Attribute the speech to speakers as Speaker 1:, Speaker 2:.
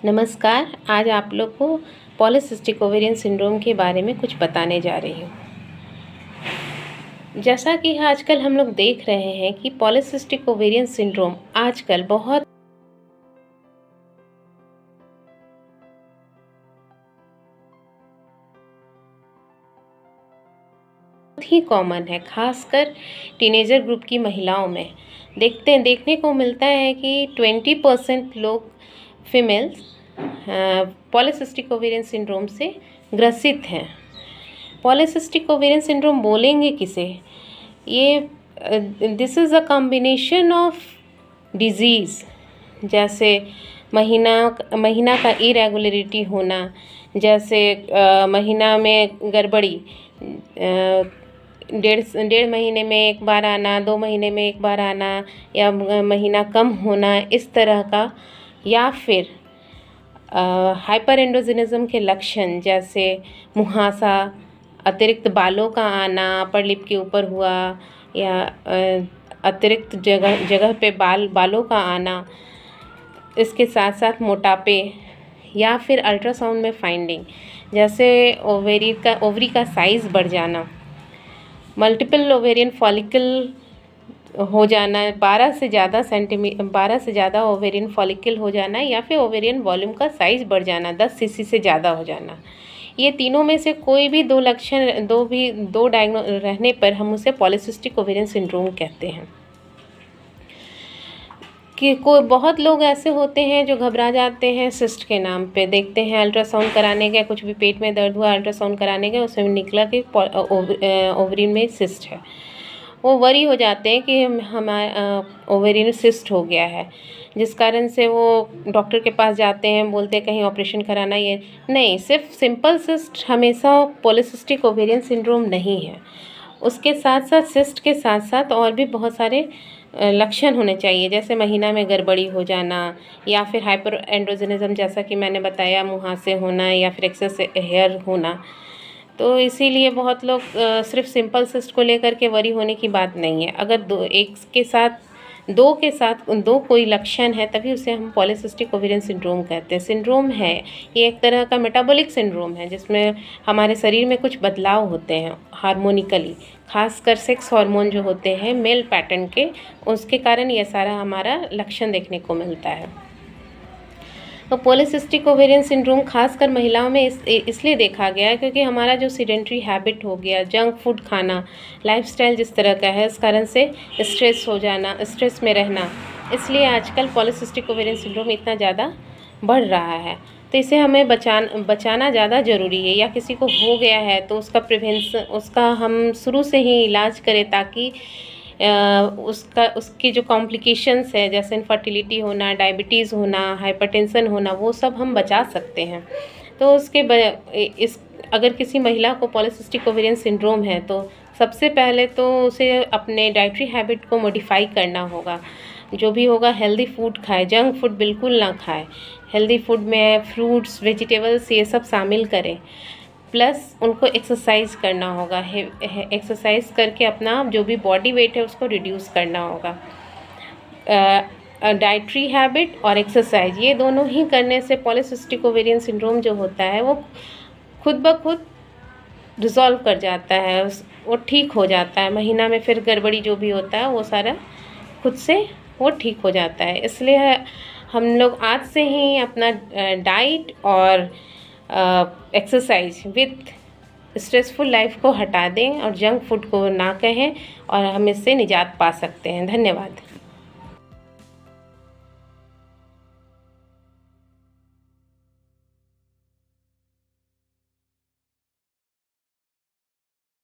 Speaker 1: नमस्कार। आज आप लोग को पॉलीसिस्टिक ओवेरियन सिंड्रोम के बारे में कुछ बताने जा रही हूँ। जैसा कि आजकल हम लोग देख रहे हैं कि पॉलीसिस्टिक ओवेरियन सिंड्रोम आजकल बहुत ही कॉमन है, खासकर टीनेजर ग्रुप की महिलाओं में। देखने को मिलता है कि 20% लोग फीमेल्स पॉलीसिस्टिक ओवेरियन सिंड्रोम से ग्रसित हैं। पॉलीसिस्टिक ओवेरियन सिंड्रोम बोलेंगे किसे? ये this is a combination of disease, जैसे महीना का इरेगुलरिटी होना, जैसे महीना में गड़बड़ी, डेढ़ महीने में एक बार आना, 2 महीने में एक बार आना, या महीना कम होना, इस तरह का, या फिर हाइपर एंड्रोजिनिज्म के लक्षण जैसे मुहासा, अतिरिक्त बालों का आना, अपर लिप के ऊपर हुआ, या अतिरिक्त जगह पे बालों का आना, इसके साथ साथ मोटापे, या फिर अल्ट्रासाउंड में फाइंडिंग जैसे ओवरी का साइज़ बढ़ जाना, मल्टीपल ओवेरियन फॉलिकल हो जाना, 12 से ज़्यादा ओवेरियन फॉलिकल हो जाना, या फिर ओवेरियन वॉल्यूम का साइज़ बढ़ जाना, 10 सीसी से ज़्यादा हो जाना। ये तीनों में से कोई भी दो लक्षण दो डायग्नोस रहने पर हम उसे पॉलीसिस्टिक ओवेरियन सिंड्रोम कहते हैं। कि बहुत लोग ऐसे होते हैं जो घबरा जाते हैं सिस्ट के नाम पे। देखते हैं अल्ट्रासाउंड कराने गए, कुछ भी पेट में दर्द हुआ, अल्ट्रासाउंड कराने गए, उसमें निकला कि ओवरी में सिस्ट है। वो वरी हो जाते हैं कि हमारा ओवेरी में सिस्ट हो गया है, जिस कारण से वो डॉक्टर के पास जाते हैं, बोलते हैं कहीं ऑपरेशन कराना। ये नहीं, सिर्फ सिंपल सिस्ट हमेशा पॉलीसिस्टिक ओवेरियन सिंड्रोम नहीं है। उसके साथ साथ सिस्ट के साथ साथ और भी बहुत सारे लक्षण होने चाहिए, जैसे महीना में गड़बड़ी हो जाना, या फिर हाइपर एंड्रोजिनिज्म जैसा कि मैंने बताया, मुहासे होना, या फिर एक्सेस हेयर होना। तो इसीलिए बहुत लोग सिर्फ सिंपल सिस्ट को लेकर के वरी होने की बात नहीं है। अगर दो कोई लक्षण है तभी उसे हम पॉलीसिस्टिक ओवेरियन सिंड्रोम कहते हैं। सिंड्रोम है ये एक तरह का मेटाबॉलिक सिंड्रोम है, जिसमें हमारे शरीर में कुछ बदलाव होते हैं हार्मोनिकली, खासकर सेक्स हार्मोन जो होते हैं मेल पैटर्न के, उसके कारण ये सारा हमारा लक्षण देखने को मिलता है। तो पॉलीसिस्टिक ओवेरियन सिंड्रोम खासकर महिलाओं में इसलिए देखा गया है क्योंकि हमारा जो सीडेंट्री हैबिट हो गया, जंक फूड खाना, लाइफस्टाइल जिस तरह का है, इस कारण से स्ट्रेस हो जाना, स्ट्रेस में रहना, इसलिए आजकल पॉलीसिस्टिक ओवेरियन सिंड्रोम इतना ज़्यादा बढ़ रहा है। तो इसे हमें बचाना ज़्यादा ज़रूरी है। या किसी को हो गया है तो उसका हम शुरू से ही इलाज करें, ताकि उसकी जो कॉम्प्लिकेशंस है, जैसे इनफर्टिलिटी होना, डायबिटीज़ होना, हाइपरटेंशन होना, वो सब हम बचा सकते हैं। तो अगर किसी महिला को पॉलीसिस्टिक ओवेरियन सिंड्रोम है तो सबसे पहले तो उसे अपने डाइटरी हैबिट को मॉडिफाई करना होगा। जो भी होगा हेल्दी फूड खाए, जंक फूड बिल्कुल ना खाए। हेल्दी फूड में फ्रूट्स, वेजिटेबल्स, ये सब शामिल करें। प्लस उनको एक्सरसाइज करना होगा, एक्सरसाइज करके अपना जो भी बॉडी वेट है उसको रिड्यूस करना होगा। डाइटरी हैबिट और एक्सरसाइज, ये दोनों ही करने से पॉलीसिस्टिक ओवेरियन सिंड्रोम जो होता है वो खुद ब खुद रिजॉल्व कर जाता है, वो ठीक हो जाता है। महीना में फिर गड़बड़ी जो भी होता है वो सारा खुद से वो ठीक हो जाता है। इसलिए हम लोग आज से ही अपना डाइट और एक्सरसाइज विथ स्ट्रेसफुल लाइफ को हटा दें और जंक फूड को ना कहें, और हम इससे निजात पा सकते हैं। धन्यवाद।